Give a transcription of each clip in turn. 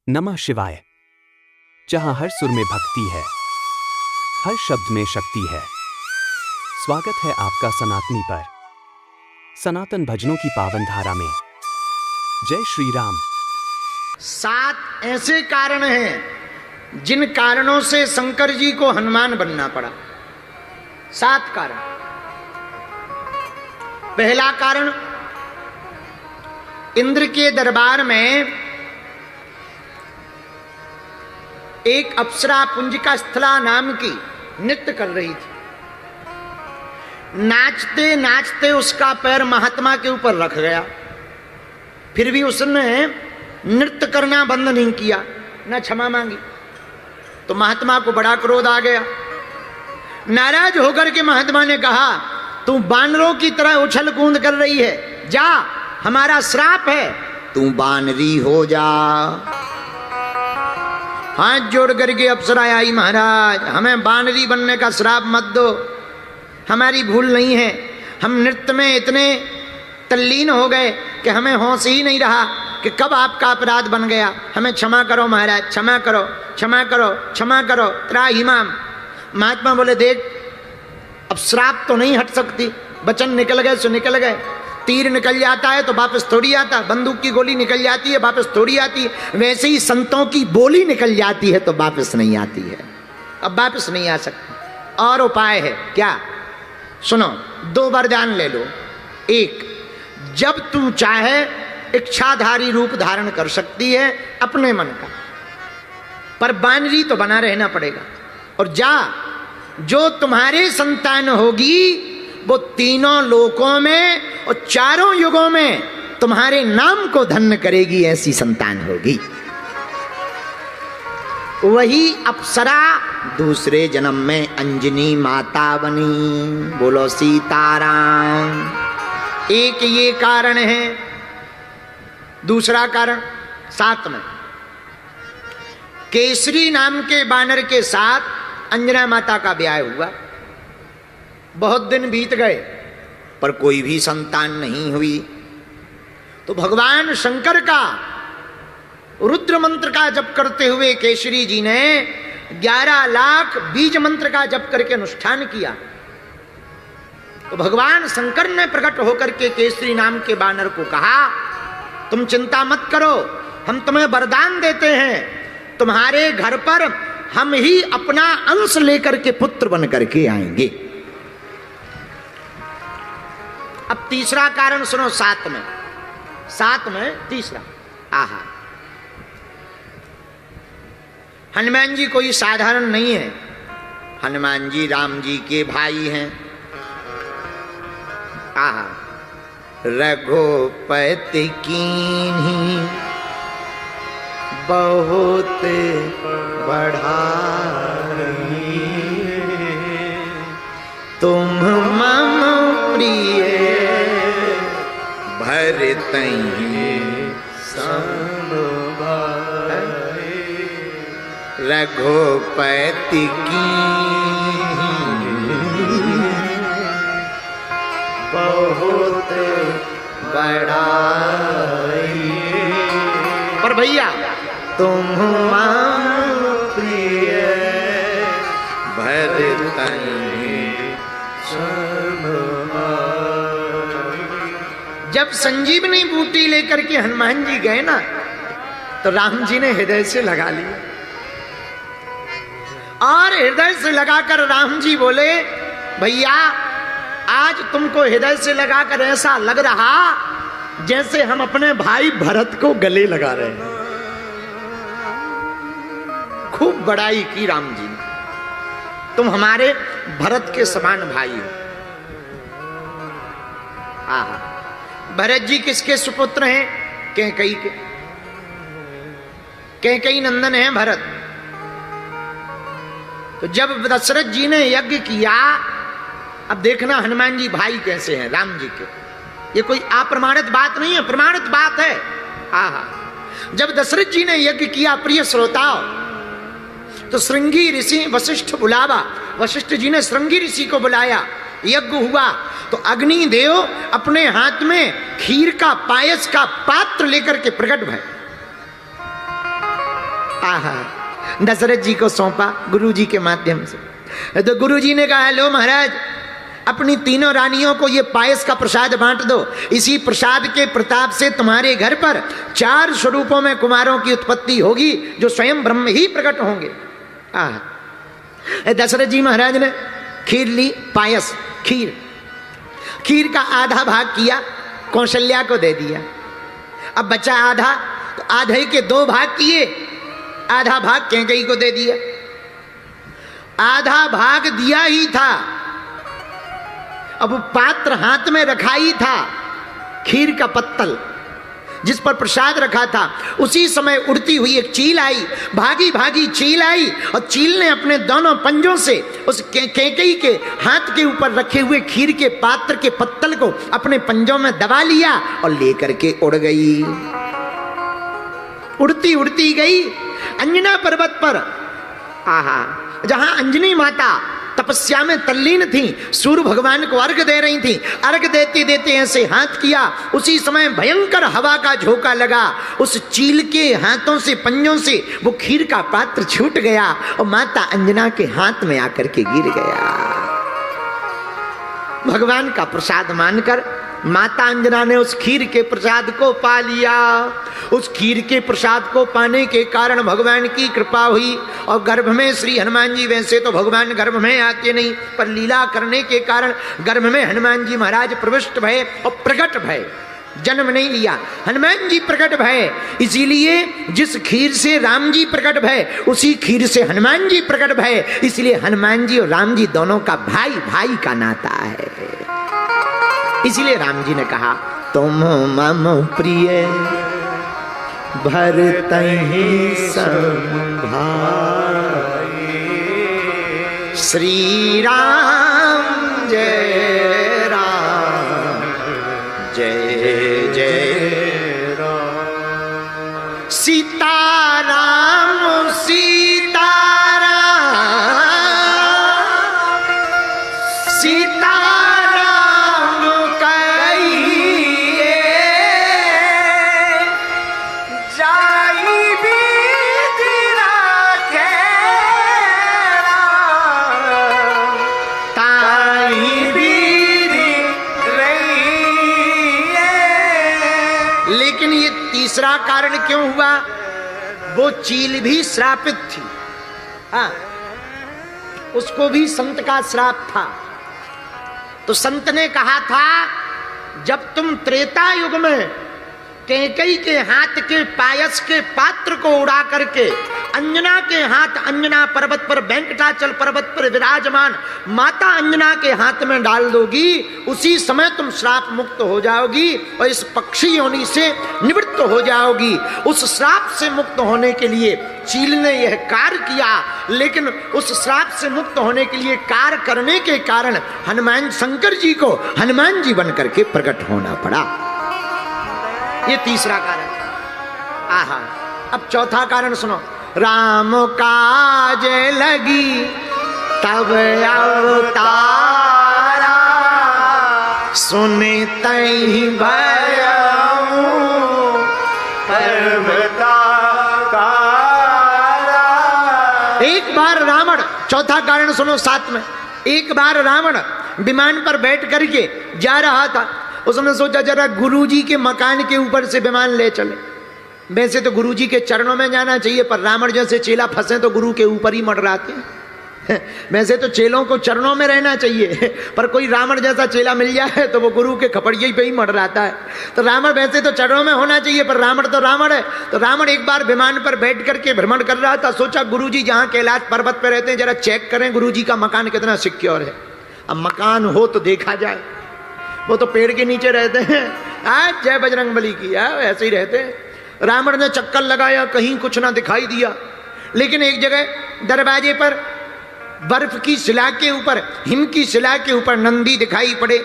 नमः शिवाय। जहां हर सुर में भक्ति है, हर शब्द में शक्ति है। स्वागत है आपका सनातनी पर, सनातन भजनों की पावन धारा में। जय श्री राम। 7 ऐसे कारण हैं जिन कारणों से शंकर जी को हनुमान बनना पड़ा। 7 कारण। पहला कारण, इंद्र के दरबार में एक अप्सरा पुंजिका स्थला नाम की नृत्य कर रही थी। नाचते नाचते उसका पैर महात्मा के ऊपर रख गया, फिर भी उसने नृत्य करना बंद नहीं किया, न क्षमा मांगी। तो महात्मा को बड़ा क्रोध आ गया। नाराज होकर के महात्मा ने कहा, तू बानरों की तरह उछल कूद कर रही है, जा, हमारा श्राप है, तू बानरी हो जा। हाथ जोड़ करके अप्सरा आई, महाराज हमें बानरी बनने का श्राप मत दो, हमारी भूल नहीं है। हम नृत्य में इतने तल्लीन हो गए कि हमें होश ही नहीं रहा कि कब आपका अपराध बन गया। हमें क्षमा करो महाराज, क्षमा करो, क्षमा करो, क्षमा करो, त्राहिमाम। महात्मा बोले, देख अब श्राप तो नहीं हट सकती, वचन निकल गए सो निकल गए। तीर निकल जाता है तो वापस थोड़ी आता, बंदूक की गोली निकल जाती है वापस थोड़ी आती, वैसे ही संतों की बोली निकल जाती है तो वापस नहीं आती है। अब वापस नहीं आ सकती। और उपाय है क्या? सुनो, 2 वरदान ले लो। एक, जब तू चाहे इच्छाधारी रूप धारण कर सकती है अपने मन का, पर बानरी तो बना रहना पड़ेगा। और जा, जो तुम्हारी संतान होगी वो तीनों लोकों में और 4 युगों में तुम्हारे नाम को धन्य करेगी, ऐसी संतान होगी। वही अप्सरा दूसरे जन्म में अंजनी माता बनी। बोलो सीताराम। एक ये कारण है। दूसरा कारण, 7 में केसरी नाम के बानर के साथ अंजना माता का ब्याह हुआ। बहुत दिन बीत गए पर कोई भी संतान नहीं हुई। तो भगवान शंकर का रुद्र मंत्र का जप करते हुए केसरी जी ने 11 लाख बीज मंत्र का जप करके अनुष्ठान किया। तो भगवान शंकर ने प्रकट होकर के केसरी नाम के बानर को कहा, तुम चिंता मत करो, हम तुम्हें वरदान देते हैं, तुम्हारे घर पर हम ही अपना अंश लेकर के पुत्र बन करके आएंगे। अब तीसरा कारण सुनो, 7 में तीसरा। आहा, हनुमान जी कोई साधारण नहीं है। हनुमान जी राम जी के भाई हैं। आहा, रघुपति कीन्ही बहुत बढ़ाई, तुम मम प्रिय भरतहि सब भाई। रघुपति की बहुत बड़ाई, पर भैया तुम प्रिय भरतहि सब भाई। जब संजीवनी बूटी लेकर के हनुमान जी गए ना, तो राम जी ने हृदय से लगा लिया। और हृदय से लगाकर राम जी बोले, भैया आज तुमको हृदय से लगाकर ऐसा लग रहा जैसे हम अपने भाई भरत को गले लगा रहे हैं। खूब बड़ाई की राम जी ने, तुम हमारे भरत के समान भाई हो। आहा, भरत जी किसके सुपुत्र हैं? कैकेयी के। कैकेयी नंदन है भरत। तो जब दशरथ जी ने यज्ञ किया, अब देखना हनुमान जी भाई कैसे हैं राम जी के। ये कोई अप्रमाणित बात नहीं है, प्रमाणित बात है। आहा, जब दशरथ जी ने यज्ञ किया, प्रिय श्रोताओ, तो श्रृंगी ऋषि वशिष्ठ बुलावा, वशिष्ठ जी ने श्रृंगी ऋषि को बुलाया। यज्ञ हुआ तो अग्निदेव अपने हाथ में खीर का पायस का पात्र लेकर के प्रकट भय। आहा, दशरथ जी को सौंपा गुरु जी के माध्यम से। तो गुरु जी ने कहा, लो महाराज, अपनी तीनों रानियों को ये पायस का प्रसाद बांट दो। इसी प्रसाद के प्रताप से तुम्हारे घर पर 4 स्वरूपों में कुमारों की उत्पत्ति होगी, जो स्वयं ब्रह्म ही प्रकट होंगे। दशरथ जी महाराज ने खीर ली, पायस, खीर का आधा भाग किया, कौशल्या को दे दिया। अब बचा आधा, तो आधे के 2 भाग किए, आधा भाग कैकेयी को दे दिया। आधा भाग दिया ही था, अब पात्र हाथ में रखा ही था, खीर का पत्तल जिस पर प्रसाद रखा था। उसी समय उड़ती हुई एक चील आई, भागी भागी चील आई, और चील ने अपने दोनों पंजों से उस कैकेयी के हाथ के ऊपर रखे हुए खीर के पात्र के पत्तल को अपने पंजों में दबा लिया और लेकर के उड़ गई। उड़ती उड़ती गई अंजना पर्वत पर। आहा, जहां अंजनी माता तपस्या में तल्लीन थी, सूर्य भगवान को अर्घ दे रही थी। अर्घ देते देते ऐसे हाथ किया, उसी समय भयंकर हवा का झोंका लगा। उस चील के हाथों से, पंजों से वो खीर का पात्र छूट गया और माता अंजना के हाथ में आकर के गिर गया। भगवान का प्रसाद मानकर माता अंजना ने उस खीर के प्रसाद को पा लिया। उस खीर के प्रसाद को पाने के कारण भगवान की कृपा हुई और गर्भ में श्री हनुमान जी, वैसे तो भगवान गर्भ में आते नहीं, पर लीला करने के कारण गर्भ में हनुमान जी महाराज प्रविष्ट भये और प्रकट भये। जन्म नहीं लिया, हनुमान जी प्रकट भये। इसीलिए जिस खीर से राम जी प्रकट भये, उसी खीर से हनुमान जी प्रकट भये। इसलिए हनुमान जी और राम जी दोनों का भाई भाई का नाता है। इसलिए राम जी ने कहा, तुम मम प्रिय भरतहि सम भाई। श्री राम जय राम, जय जय राम। सीता राम सीता राम, सीता तीसरा कारण क्यों हुआ? वो चील भी श्रापित थी। हाँ, उसको भी संत का श्राप था। तो संत ने कहा था, जब तुम त्रेता युग में कैकेयी के हाथ के पायस के पात्र को उड़ा करके अंजना के हाथ, अंजना पर्वत पर, वेंकटाचल पर्वत पर विराजमान माता अंजना के हाथ में डाल दोगी, उसी समय तुम श्राप मुक्त हो जाओगी और इस पक्षी योनि से निवृत्त हो जाओगी। उस श्राप से मुक्त होने के लिए चील ने यह कार्य किया, लेकिन उस श्राप से मुक्त होने के लिए कार्य करने के कारण हनुमान शंकर जी को हनुमान जी बन करके प्रकट होना पड़ा। ये तीसरा कारण। आहा, अब चौथा कारण सुनो। राम काज लगी तब अवतारा, सुने तहि भयउ पर्वताकारा। एक बार रावण, चौथा कारण सुनो साथ में। एक बार रावण विमान पर बैठ करके जा रहा था। उसने सोचा जरा गुरुजी के मकान के ऊपर से विमान ले चले। वैसे तो गुरुजी के चरणों में जाना चाहिए, पर रावण जैसे चेला फंसे तो गुरु के ऊपर ही मंडराते हैं। वैसे तो चेलों को चरणों में रहना चाहिए, पर कोई रावण जैसा चेला मिल जाए तो वो गुरु के खपड़िये पे ही मंडराता है। तो रावण वैसे तो चरणों में होना चाहिए, पर रावण तो रावण है। तो रावण एक बार विमान पर बैठ करके भ्रमण कर रहा था। सोचा गुरुजी जहाँ कैलाश पर्वत पर रहते हैं, जरा चेक करें गुरुजी का मकान कितना सिक्योर है। अब मकान हो तो देखा जाए। वो तो पेड़ के नीचे रहते हैं, आज जय बजरंगबली की, ऐसे ही रहते हैं। रावण ने चक्कर लगाया, कहीं कुछ ना दिखाई दिया। लेकिन एक जगह दरवाजे पर बर्फ की शिला के ऊपर, हिम की शिला के ऊपर नंदी दिखाई पड़े।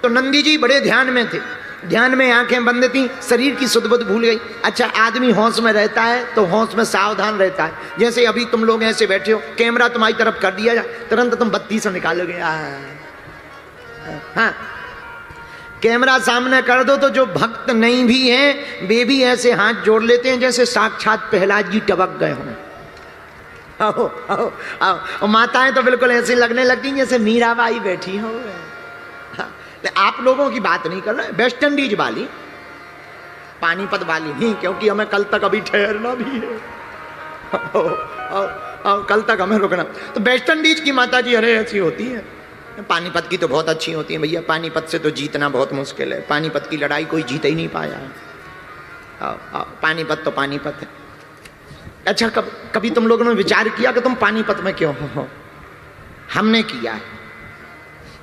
तो नंदी जी बड़े ध्यान में थे, ध्यान में आंखें बंद थी, शरीर की सुध बुध भूल गई। अच्छा, आदमी होश में रहता है तो होश में सावधान रहता है। जैसे अभी तुम लोग ऐसे बैठे हो, कैमरा तुम्हारी तरफ कर दिया जाए, तुरंत तुम बत्ती से निकालोगे। हाँ, कैमरा सामने कर दो तो जो भक्त नहीं भी हैं वे भी ऐसे हाथ जोड़ लेते हैं जैसे साक्षात प्रहलाद जी टपक गए हों। आओ आओ आओ, और माताएं तो बिल्कुल ऐसे लगने लगती हैं जैसे मीराबाई बैठी हो। आप लोगों की बात नहीं कर रहे, वेस्ट इंडीज वाली, पानीपत वाली नहीं, क्योंकि हमें कल तक अभी ठहरना भी है। आओ आओ आओ, कल तक हमें रुकना। तो वेस्ट इंडीज की माता जी अरे ऐसी होती है, पानीपत की तो बहुत अच्छी होती है भैया। पानीपत से तो जीतना बहुत मुश्किल है, पानीपत की लड़ाई कोई जीत ही नहीं पाया है। आओ आओ, पानीपत तो पानीपत है। अच्छा, कभी तुम लोगों ने विचार किया कि तुम पानीपत में क्यों हो? हमने किया है।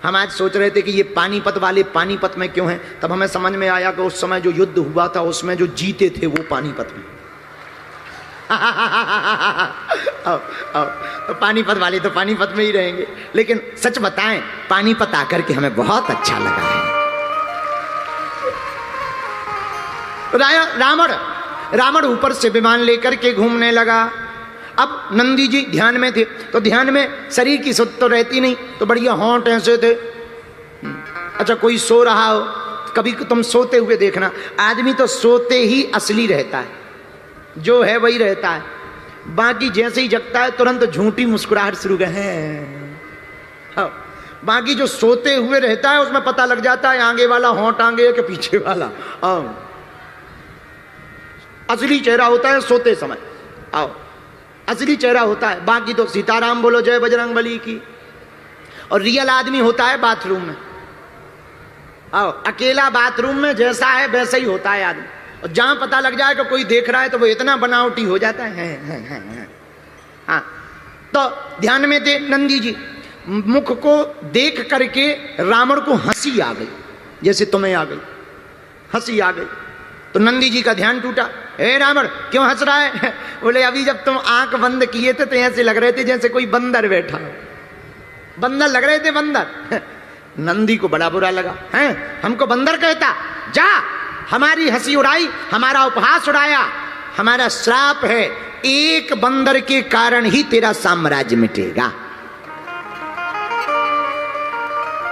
हम आज सोच रहे थे कि ये पानीपत वाले पानीपत में क्यों हैं, तब हमें समझ में आया कि उस समय जो युद्ध हुआ था उसमें जो जीते थे वो पानीपत में। आओ आओ, तो पानीपत वाले तो पानीपत में ही रहेंगे। लेकिन सच बताएं, पानीपत आकर के हमें बहुत अच्छा लगा है। रावण ऊपर से विमान लेकर के घूमने लगा। अब नंदी जी ध्यान में थे, तो ध्यान में शरीर की सुध तो रहती नहीं, तो बढ़िया होंठ ऐसे थे। अच्छा, कोई सो रहा हो, कभी तुम सोते हुए देखना, आदमी तो सोते ही असली रहता है, जो है वही रहता है। बाकी जैसे ही जगता है तुरंत झूठी मुस्कुराहट शुरू है। बाकी जो सोते हुए रहता है उसमें पता लग जाता है आगे वाला होंठ आगे है कि पीछे वाला। असली चेहरा होता है सोते समय। आओ, असली चेहरा होता है। बाकी तो सीताराम बोलो, जय बजरंगबली की। और रियल आदमी होता है बाथरूम में। आओ, अकेला बाथरूम में जैसा है वैसा ही होता है आदमी। और जहां पता लग जाए कि कोई देख रहा है तो वो इतना बनावटी हो जाता है। हाँ, तो ध्यान में थे नंदी जी। मुख को देख करके रावण को हंसी आ गई, जैसे तुम्हें आ गई, हंसी आ गई। तो नंदी जी का ध्यान टूटा। हे रावण, क्यों हंस रहा है? बोले अभी जब तुम आंख बंद किए थे तो ऐसे लग रहे थे जैसे कोई बंदर बैठा हो। बंदर लग रहे थे, बंदर। नंदी को बड़ा बुरा लगा। हैं, हमको बंदर कहता? जा, हमारी हंसी उड़ाई, हमारा उपहास उड़ाया। हमारा श्राप है, एक बंदर के कारण ही तेरा साम्राज्य मिटेगा।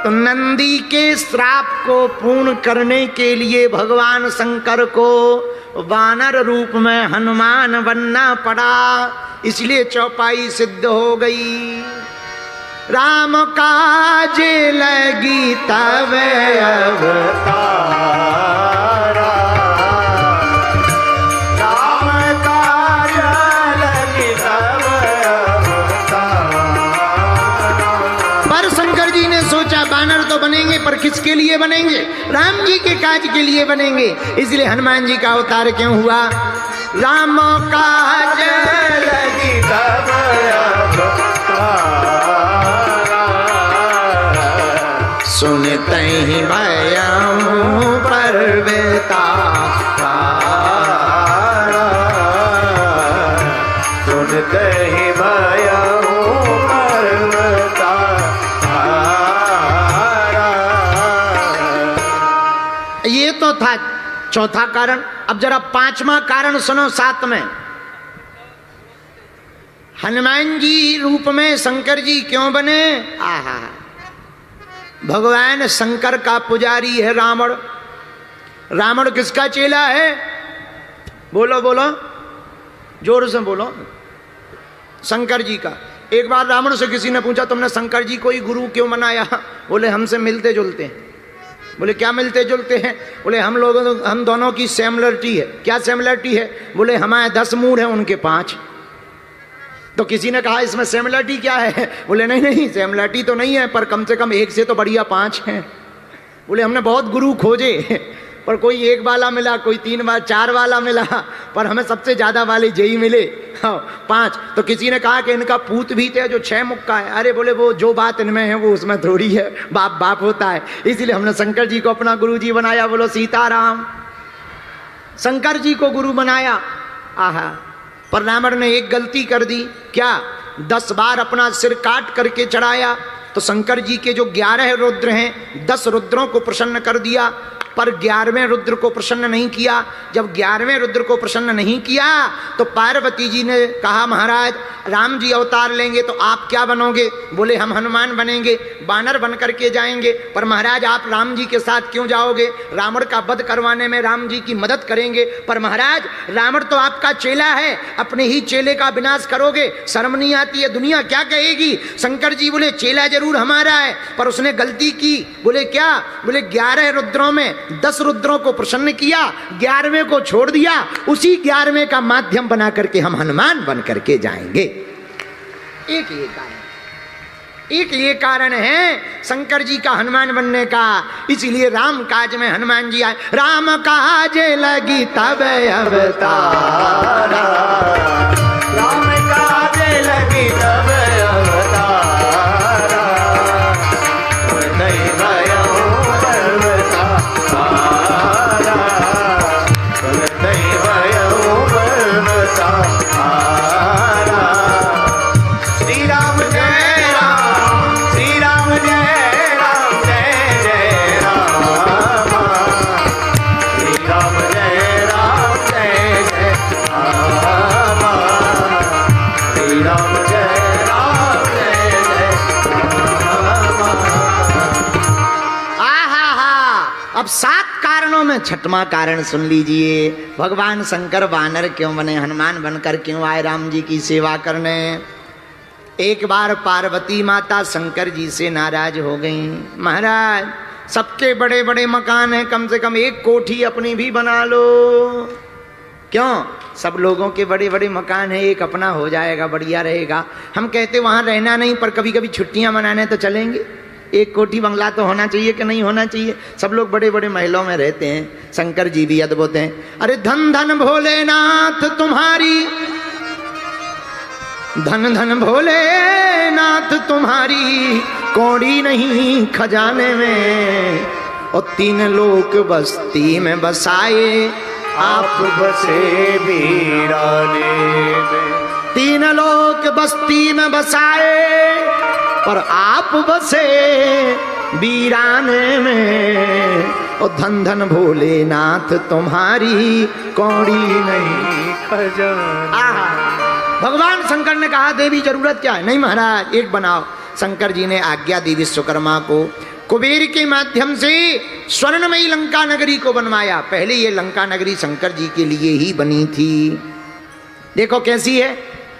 तो नंदी के श्राप को पूर्ण करने के लिए भगवान शंकर को वानर रूप में हनुमान बनना पड़ा, इसलिए चौपाई सिद्ध हो गई। राम काज लगी तब अवतारा, राम काज लगी तब अवतारा। पर शंकर जी ने सोचा वानर तो बनेंगे, पर किसके लिए बनेंगे? राम जी के काज के लिए बनेंगे। इसलिए हनुमान जी का अवतार क्यों हुआ? राम काज लगी तब अवतारा, सुनते ही भयऊ परवेता, सुनते ही भयऊ परवेता। ये तो था चौथा कारण। अब जरा पांचवा कारण सुनो साथ में। हनुमान जी रूप में शंकर जी क्यों बने? आहा, भगवान शंकर का पुजारी है रावण। रावण किसका चेला है? बोलो बोलो, जोर से बोलो। शंकर जी का। एक बार रावण से किसी ने पूछा, तुमने शंकर जी को ही गुरु क्यों बनाया? बोले हमसे मिलते जुलते हैं। बोले क्या मिलते जुलते हैं? बोले हम दोनों की सिमिलरिटी है। क्या सिमिलरिटी है? बोले हमारे 10 मूड हैं, उनके 5। तो किसी ने कहा इसमें सिमिलरिटी क्या है? बोले नहीं नहीं, सिमिलरिटी तो नहीं है, पर कम से कम एक से तो बढ़िया 5 हैं। बोले हमने बहुत गुरु खोजे, पर कोई 1 वाला मिला, कोई 3 बार 4 वाला मिला, पर हमें सबसे ज्यादा वाले यही मिले। हाँ, 5। तो किसी ने कहा कि इनका पूत भी थे जो 6 मुख का है। अरे बोले वो जो बात इनमें है वो उसमें थोड़ी है, बाप बाप होता है। इसीलिए हमने शंकर जी को अपना गुरु जी बनाया। बोलो सीताराम। शंकर जी को गुरु बनाया। आहा, पर रावण ने एक गलती कर दी। क्या? 10 बार अपना सिर काट करके चढ़ाया। तो शंकर जी के जो 11 रुद्र हैं, 10 रुद्रों को प्रसन्न कर दिया, पर 11वें रुद्र को प्रसन्न नहीं किया। जब 11वें रुद्र को प्रसन्न नहीं किया तो पार्वती जी ने कहा महाराज राम जी अवतार लेंगे तो आप क्या बनोगे? बोले हम हनुमान बनेंगे। बानर बन करके जाएंगे। पर महाराज आप राम जी के साथ क्यों जाओगे? रावण का वध करवाने में राम जी की मदद करेंगे। पर महाराज रावण तो आपका चेला है, अपने ही चेले का विनाश करोगे, शर्म नहीं आती है? दुनिया क्या कहेगी? शंकर जी बोले चेला जरूर हमारा है, पर उसने गलती की। बोले क्या? बोले 11 रुद्रों में 10 रुद्रों को प्रसन्न किया, 11वें को छोड़ दिया। उसी 11वें का माध्यम बना करके हम हनुमान बन करके जाएंगे। एक ये कारण है शंकर जी का हनुमान बनने का। इसीलिए राम काज में हनुमान जी आए। राम काज लगी तब अवतारा, राम काज लगी तब अवतारा, नहीं भयो अवतारा, नहीं भयो अवतारा। श्री राम जय राम, श्री राम जय राम, जय जय राम, श्री राम जय राम, जय जय राम, श्री राम जय राम, जय जय राम। आहा, अब 7 कारणों में छठवां कारण सुन लीजिए। भगवान शंकर वानर क्यों बने, हनुमान बनकर क्यों आए राम जी की सेवा करने? एक बार पार्वती माता शंकर जी से नाराज हो गई। महाराज सबके बड़े बड़े मकान हैं, कम से कम एक कोठी अपनी भी बना लो। क्यों? सब लोगों के बड़े बड़े मकान हैं, एक अपना हो जाएगा, बढ़िया रहेगा। हम कहते वहां रहना नहीं, पर कभी कभी छुट्टियां मनाने तो चलेंगे। एक कोठी बंगला तो होना चाहिए कि नहीं होना चाहिए? सब लोग बड़े बड़े महलों में रहते हैं। शंकर जी भी अद्भुत हैं। अरे धन धन भोलेनाथ तुम्हारी, धन धन भोलेनाथ तुम्हारी कौड़ी नहीं खजाने में। और 3 लोक बस्ती में बसाए आप बसे वीराने में, 3 लोक बस्ती में बसाए, पर आप बसे वीराने में। और धन धन भोलेनाथ तुम्हारी कौड़ी नहीं खजाना। भगवान शंकर ने कहा देवी जरूरत क्या है? नहीं महाराज एक बनाओ। शंकर जी ने आज्ञा दी विश्वकर्मा को, कुबेर के माध्यम से स्वर्णमयी लंका नगरी को बनवाया। पहले ये लंका नगरी शंकर जी के लिए ही बनी थी। देखो कैसी है।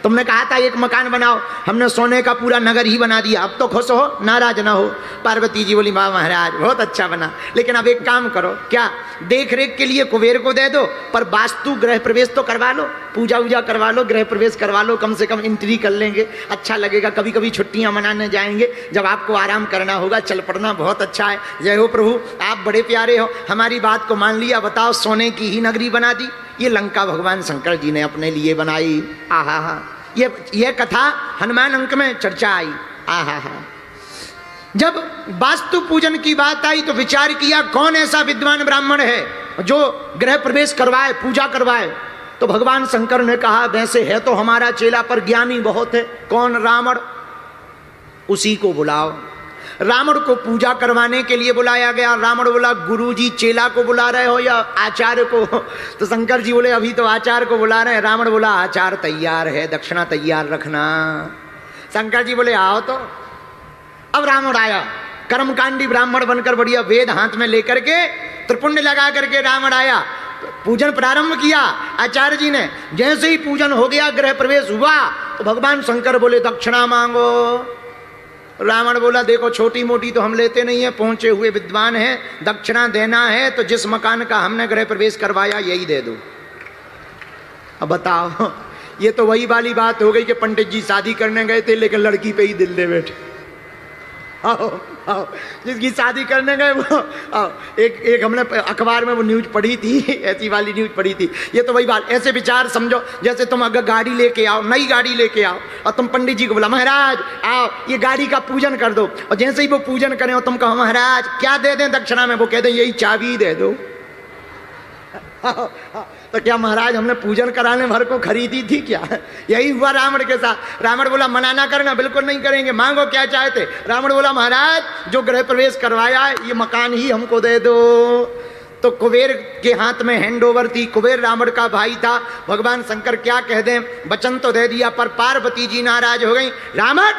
तुमने कहा था एक मकान बनाओ, हमने सोने का पूरा नगर ही बना दिया। अब तो खुश हो, नाराज ना हो। पार्वती जी बोली वाह महाराज बहुत अच्छा बना, लेकिन अब एक काम करो। क्या? देख रेख के लिए कुबेर को दे दो, पर वास्तु गृह प्रवेश तो करवा लो, पूजा वूजा करवा लो, गृह प्रवेश करवा लो, कम से कम एंट्री कर लेंगे, अच्छा लगेगा। कभी कभी छुट्टियां मनाने जाएंगे, जब आपको आराम करना होगा चल पड़ना, बहुत अच्छा है। जय हो प्रभु, आप बड़े प्यारे हो, हमारी बात को मान लिया। बताओ सोने की ही नगरी बना दी। ये लंका भगवान शंकर जी ने अपने लिए बनाई। आहा, ये कथा हनुमान अंक में चर्चा आई। आहा, जब वास्तु पूजन की बात आई तो विचार किया कौन ऐसा विद्वान ब्राह्मण है जो गृह प्रवेश करवाए, पूजा करवाए। तो भगवान शंकर ने कहा वैसे है तो हमारा चेला, पर ज्ञानी बहुत है। कौन? रावण। उसी को बुलाओ। रावण को पूजा करवाने के लिए बुलाया गया। रावण बोला गुरुजी चेला को बुला रहे हो या आचार्य को? तो शंकर जी बोले अभी तो आचार्य को बुला रहे हैं। रावण बोला आचार्य तैयार है, दक्षिणा तैयार रखना। शंकर जी बोले आओ। तो अब रावण आया, कर्मकांडी ब्राह्मण बनकर, बढ़िया वेद हाथ में लेकर के, त्रिपुंड लगा करके रावण आया। पूजन प्रारंभ किया आचार्य जी ने। जैसे ही पूजन हो गया, गृह प्रवेश हुआ, तो भगवान शंकर बोले दक्षिणा मांगो। रावण बोला देखो छोटी मोटी तो हम लेते नहीं है, पहुंचे हुए विद्वान हैं, दक्षिणा देना है तो जिस मकान का हमने गृह प्रवेश करवाया यही दे दो। अब बताओ, ये तो वही वाली बात हो गई कि पंडित जी शादी करने गए थे लेकिन लड़की पे ही दिल दे बैठे। आओ आओ, जिसकी शादी करने गए वो आओ। एक हमने अखबार में वो न्यूज पढ़ी थी, ऐसी वाली न्यूज पढ़ी थी। ये तो वही बात, ऐसे विचार समझो जैसे तुम अगर गाड़ी लेके आओ, नई गाड़ी लेके आओ, और तुम पंडित जी को बोला महाराज आओ ये गाड़ी का पूजन कर दो, और जैसे ही वो पूजन करें और तुम कहो महाराज क्या दे दें दक्षिणा में, वो कह दें यही चाबी दे दो। तो क्या महाराज हमने पूजन कराने भर को खरीदी थी क्या? यही हुआ रावण के साथ। रावण बोला मना ना करना, बिल्कुल नहीं करेंगे, मांगो क्या चाहते। रावण बोला महाराज जो गृह प्रवेश करवाया ये मकान ही हमको दे दो। तो कुबेर के हाथ में हैंड ओवर थी। कुबेर रावण का भाई था। भगवान शंकर क्या कह दें, वचन तो दे दिया, पर पार्वती जी नाराज हो गई। रावण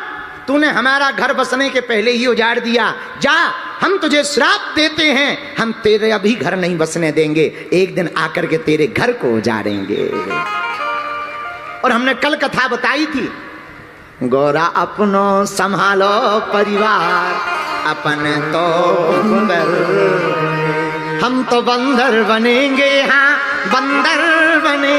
तूने हमारा घर बसने के पहले ही उजाड़ दिया। जा, हम तुझे श्राप देते हैं, हम तेरे अभी घर नहीं बसने देंगे, एक दिन आकर के तेरे घर को उजाड़ेंगे। और हमने कल कथा बताई थी, गोरा अपनो संभालो परिवार, अपन तो बंदर, हम तो बंदर बनेंगे, हाँ बंदर बने।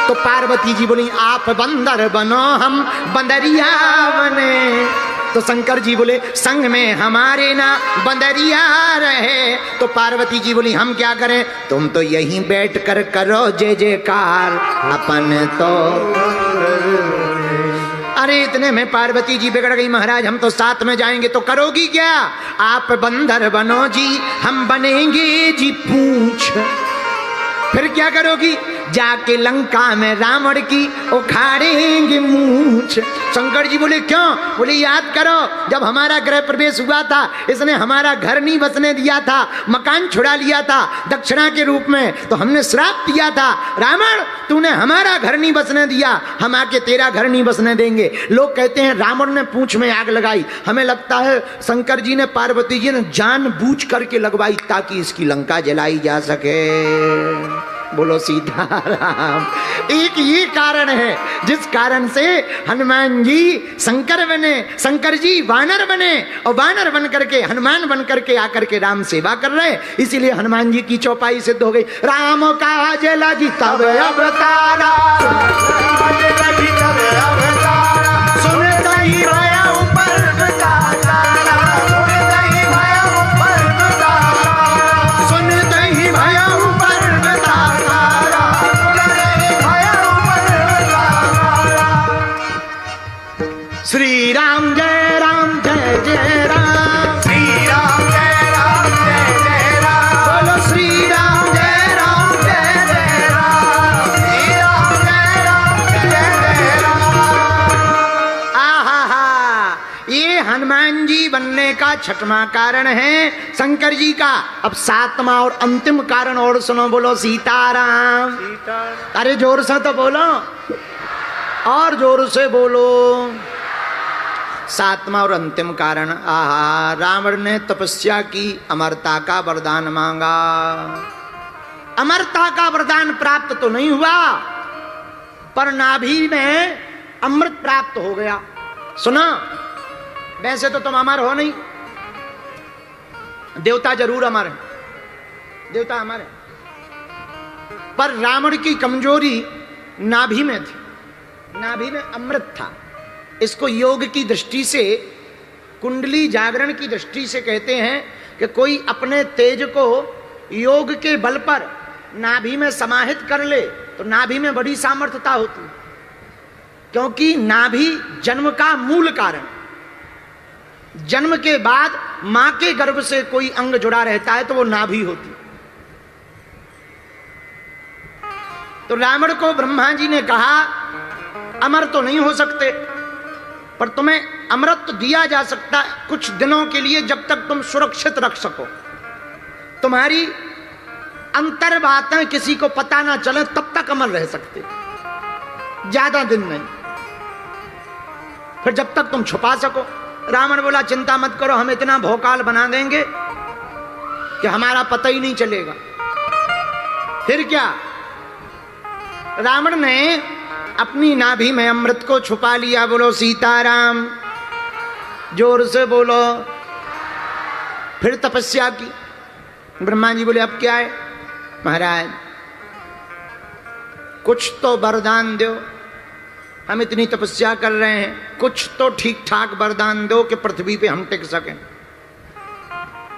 तो पार्वती जी बोली आप बंदर बनो, हम बंदरिया बने। तो शंकर जी बोले संग में हमारे ना बंदरिया रहे। तो पार्वती जी बोली हम क्या करें, तुम तो यहीं बैठ कर करो जय जयकार, अपन तो। अरे इतने में पार्वती जी बिगड़ गई, महाराज हम तो साथ में जाएंगे। तो करोगी क्या, आप बंदर बनो जी, हम बनेंगे जी पूंछ। फिर क्या करोगी, जाके लंका में रावण की उखाड़ेंगे मूंछ। शंकर जी बोले क्यों, बोले याद करो जब हमारा गृह प्रवेश हुआ था, इसने हमारा घर नहीं बसने दिया था, मकान छुड़ा लिया था दक्षिणा के रूप में, तो हमने श्राप दिया था, रावण तूने हमारा घर नहीं बसने दिया, हम आके तेरा घर नहीं बसने देंगे। लोग कहते हैं रावण ने पूंछ में आग लगाई, हमें लगता है शंकर जी ने पार्वती जी ने जानबूझ करके लगवाई ताकि इसकी लंका जलाई जा सके। बोलो सीताराम। एक ये कारण है जिस कारण से हनुमान जी शंकर बने, शंकर जी वानर बने, और वानर बन करके हनुमान बन करके आकर के राम सेवा कर रहे। इसीलिए हनुमान जी की चौपाई सिद्ध हो गई। राम काज लगी तब अवतारा, सुनता ही भया ऊपर बतारा, सुनता ही भया ऊपर बतारा। श्री राम जय राम जय जय राम, श्री राम जय राम जय जय राम, बोलो श्री राम जय राम जय जय राम, श्री राम जय राम जय जय राम। आहा, ये हनुमान जी बनने का छठवां कारण है शंकर जी का। अब सातवां और अंतिम कारण और सुनो, बोलो सीताराम। अरे जोर से तो बोलो, और जोर से बोलो। सातवां और अंतिम कारण, आहा, रावण ने तपस्या की, अमरता का वरदान मांगा। अमरता का वरदान प्राप्त तो नहीं हुआ, पर नाभि में अमृत प्राप्त हो गया। सुना, वैसे तो तुम अमर हो नहीं, देवता जरूर अमर है, देवता अमर है, पर रावण की कमजोरी नाभि में थी, नाभि में अमृत था। इसको योग की दृष्टि से, कुंडली जागरण की दृष्टि से कहते हैं कि कोई अपने तेज को योग के बल पर नाभि में समाहित कर ले तो नाभि में बड़ी सामर्थ्यता होती, क्योंकि नाभि जन्म का मूल कारण। जन्म के बाद मां के गर्भ से कोई अंग जुड़ा रहता है तो वो नाभि होती। तो रावण को ब्रह्मा जी ने कहा अमर तो नहीं हो सकते, पर तुम्हें अमृत दिया जा सकता है कुछ दिनों के लिए, जब तक तुम सुरक्षित रख सको, तुम्हारी अंतर बातें किसी को पता ना चले, तब तक अमर रह सकते, ज्यादा दिन नहीं, फिर जब तक तुम छुपा सको। रावण बोला चिंता मत करो, हम इतना भौकाल बना देंगे कि हमारा पता ही नहीं चलेगा। फिर क्या, रावण ने अपनी नाभि में अमृत को छुपा लिया। बोलो सीताराम, जोर से बोलो। फिर तपस्या की। ब्रह्मा जी बोले अब क्या है महाराज, कुछ तो वरदान दो, हम इतनी तपस्या कर रहे हैं, कुछ तो ठीक ठाक वरदान दो कि पृथ्वी पे हम टिक सकें,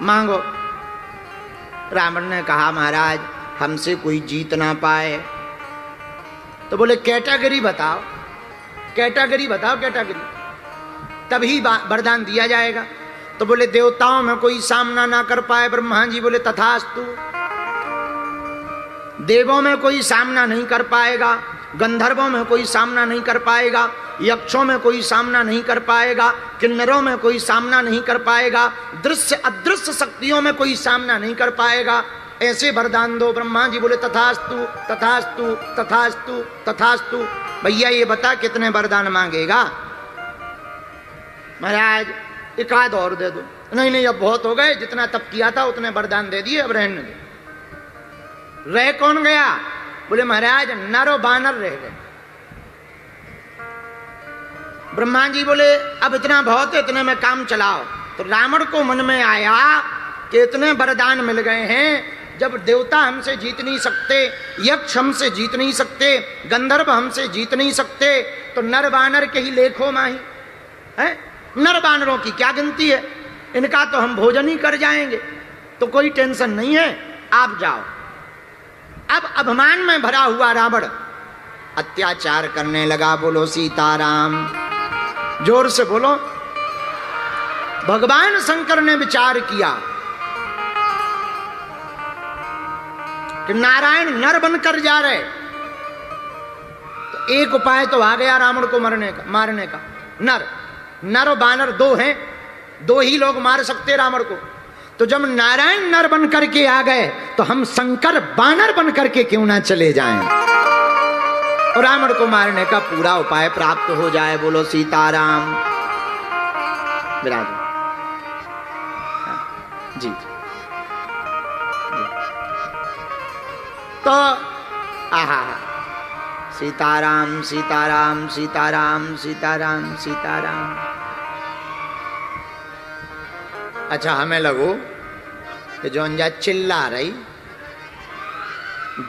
मांगो। रावण ने कहा महाराज हमसे कोई जीत ना पाए। तो बोले कैटेगरी बताओ, कैटेगरी बताओ, कैटेगरी, तभी वरदान दिया जाएगा। तो बोले देवताओं में कोई सामना ना कर पाए। ब्रह्मा जी बोले तथास्तु। देवों में कोई सामना नहीं कर पाएगा, गंधर्वों में कोई सामना नहीं कर पाएगा, यक्षों में कोई सामना नहीं कर पाएगा, किन्नरों में कोई सामना नहीं कर पाएगा, दृश्य अदृश्य शक्तियों में कोई सामना नहीं कर पाएगा, ऐसे वरदान दो। ब्रह्मा जी बोले तथास्तु तथास्तु तथास्तु तथास्तु। भैया ये बता कितने वरदान मांगेगा? महाराज एक आध और दे दो। नहीं नहीं अब बहुत हो गए, जितना तप किया था उतने वरदान दे दिए, अब रहने दो। रह कौन गया? बोले महाराज नर और बानर रह गए। ब्रह्मा जी बोले अब इतना बहुत है, इतने में काम चलाओ। तो रावण को मन में आया कि इतने वरदान मिल गए हैं, जब देवता हमसे जीत नहीं सकते, यक्ष हमसे जीत नहीं सकते, गंधर्व हमसे जीत नहीं सकते, तो नर बानर के ही लेखो माही है। नर बानरों की क्या गिनती है, इनका तो हम भोजन ही कर जाएंगे, तो कोई टेंशन नहीं है, आप जाओ। अब अभिमान में भरा हुआ रावण अत्याचार करने लगा। बोलो सीताराम, जोर से बोलो। भगवान शंकर ने विचार किया कि नारायण नर बनकर जा रहे, तो एक उपाय तो आ गया रावण को मारने का। नर और बानर दो हैं, दो ही लोग मार सकते रावण को। तो जब नारायण नर बन करके आ गए, तो हम शंकर बानर बन करके क्यों ना चले जाएं और रावण को मारने का पूरा उपाय प्राप्त हो जाए। बोलो सीताराम। विराज जी। तो आहा, सीताराम सीताराम सीताराम सीताराम सीताराम। अच्छा हमें लगो कि जो अंजा चिल्ला रही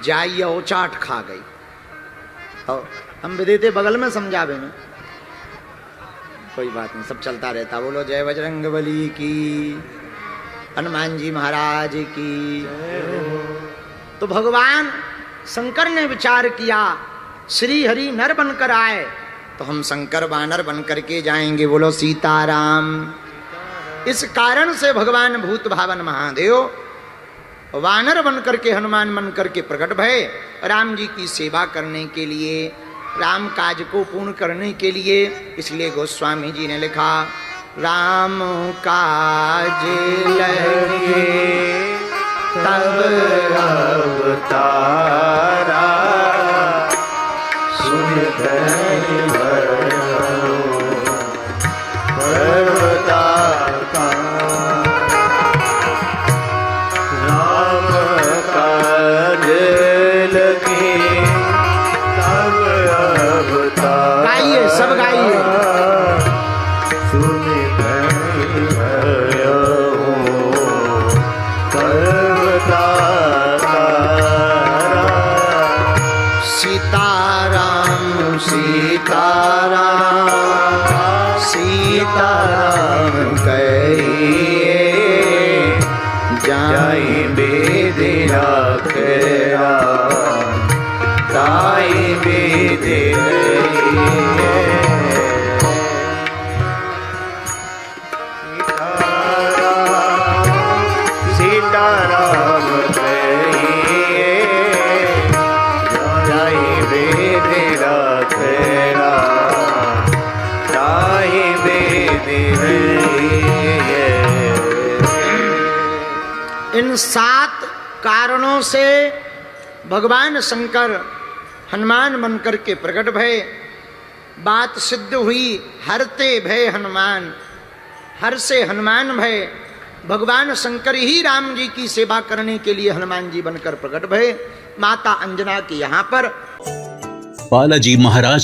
जाइए ओचाट खा गई, और हम विदेते बगल में समझावे में कोई बात नहीं, सब चलता रहता। बोलो जय बजरंग बली की, हनुमान जी महाराज की। तो भगवान शंकर ने विचार किया श्री हरि नर बनकर आए, तो हम शंकर बानर बनकर के जाएंगे। बोलो सीताराम। इस कारण से भगवान भूत भावन महादेव वानर बनकर के, हनुमान बनकर के प्रकट भय, राम जी की सेवा करने के लिए, राम काज को पूर्ण करने के लिए। इसलिए गोस्वामी जी ने लिखा, राम काज लगे तब अवतारा सुनित गाइए, सब गाइए। सीताराम सीताराम सीताराम कहिए, जाई बेद रखरा ताई बेद सीताराम कहिए, जाई बेद रखरा ताई बेद इन 7 कारणों से भगवान शंकर हनुमान बनकर के प्रकट भय। बात सिद्ध हुई, हरते भय हनुमान, हर से हनुमान भय। भगवान शंकर ही राम जी की सेवा करने के लिए हनुमान जी बनकर प्रकट भय। माता अंजना के यहाँ पर बालाजी महाराज